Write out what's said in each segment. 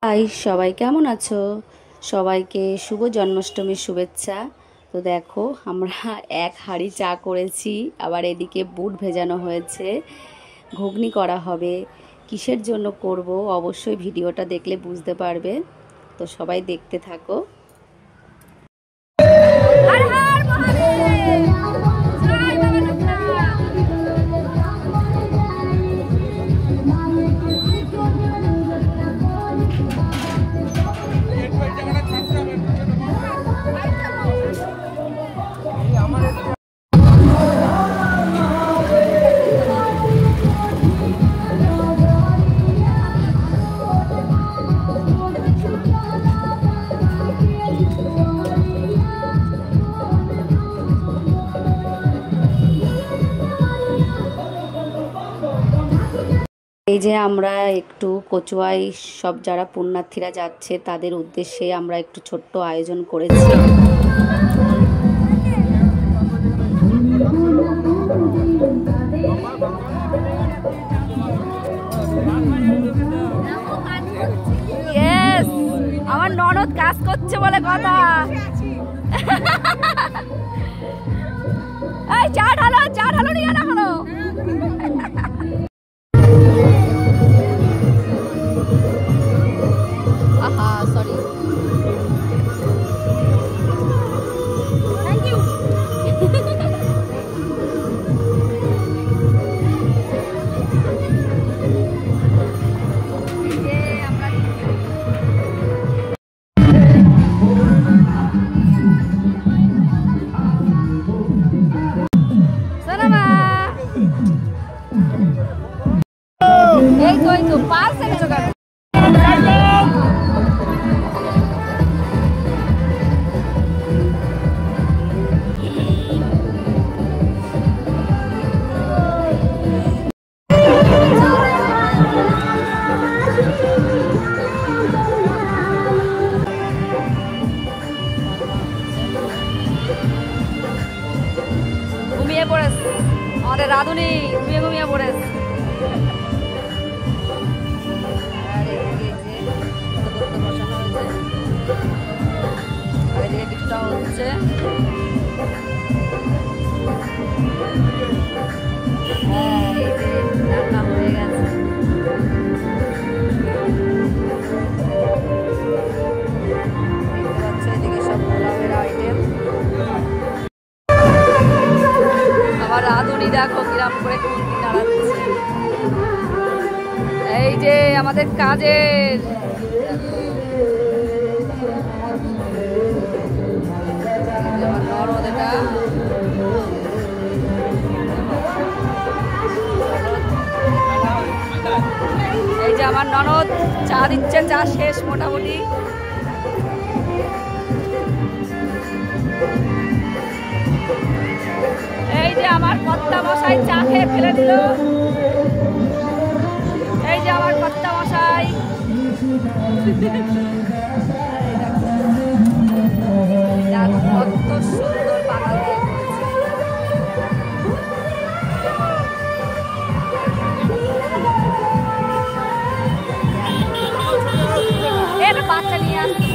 High, সবাই কেমন আছো? সবাইকে শুভ জন্মাষ্টমীর শুভেচ্ছা। তো দেখো, আমরা এক হাঁড়ি চা করেছি, আবার এদিকে বুট ভেজানো হয়েছে, ঘুগনি করা হবে। কিসের জন্য করব অবশ্যই ভিডিওটা দেখলে বুঝতে পারবে। তো সবাই দেখতে থাকো। এই যে আমরা একটু কচুয়ায় সব যারা পুণ্যার্থীরা যাচ্ছে তাদের উদ্দেশ্যে আমরা একটু ছোট্ট আয়োজন করেছি। আমার ননদ কাজ করছে বলে কথা। এই চা ঢালো নিয়ে না হলো। Sorry, thank you. এই তো পার্সেল জোগাড়। ঘুমিয়ে পড়েছ আমাদের রাধুনি, ঘুমিয়ে পড়েছ। কিছুটা হচ্ছে, হ্যাঁ এই যে রান্না হয়ে গেছে। দেখতে পাচ্ছ এদিকে সব পোলাওয়ের আইটেম। আবার রাঁধুনি দেখো কিরাম করে খুন্তি নাড়াচ্ছে। এই যে আমাদের কাজের নরদ, এটা এই যে আমার ননদ চা দিচ্ছে, চা শেষ মোটামুটি। এই যে আমার কর্তা মশাই চা খেয়ে ফেলে দিল। এই যে আমার কর্তা মশাই, কত সুন্দর পাতা দিয়ে করেছে। বাচ্চা নিয়ে আসছে।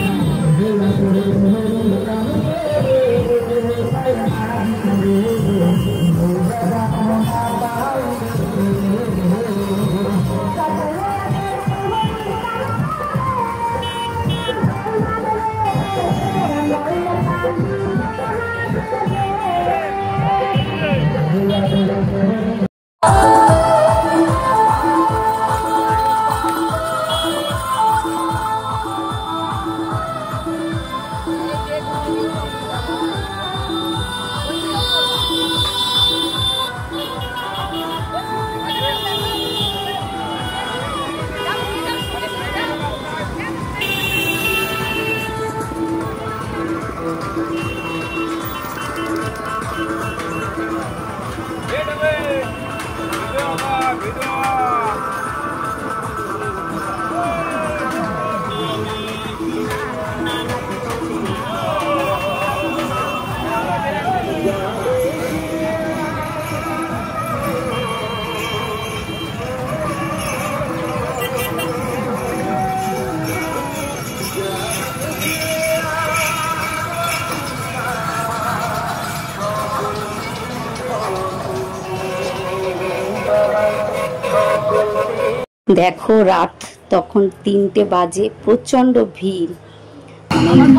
দেখো রাত তখন 3টে বাজে, প্রচণ্ড ভিড়।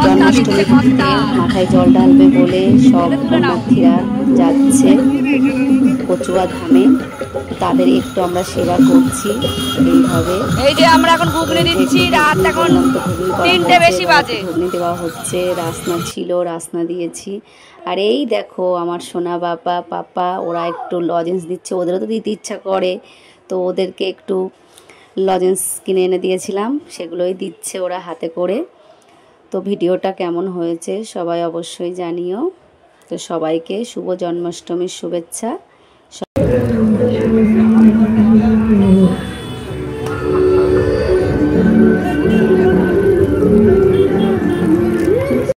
জন্মাষ্টমী ঘুরতে মাথায় জল ঢালবে বলে সব পুণ্যার্থীরা যাচ্ছে কচুয়া ধামে। তাদের একটু আমরা সেবা করছি এইভাবে। এই যে আমরা এখন ঘুগনি দিচ্ছি, রাত এখন 3টে বেশি বাজে। ঘুগনি দেওয়া হচ্ছে, রাসনা ছিল, রাসনা দিয়েছি। আর এই দেখো আমার সোনা বাবা পাপা ওরা একটু লজেন্স দিচ্ছে, ওদেরও তো দিতে ইচ্ছা করে, তো ওদেরকে একটু লজেন্স কিনে এনে দিয়েছিলাম, সেগুলোই দিচ্ছে ওরা হাতে করে। তো ভিডিওটা কেমন হয়েছে সবাই অবশ্যই জানিও। তো সবাইকে শুভ জন্মাষ্টমীর শুভেচ্ছা।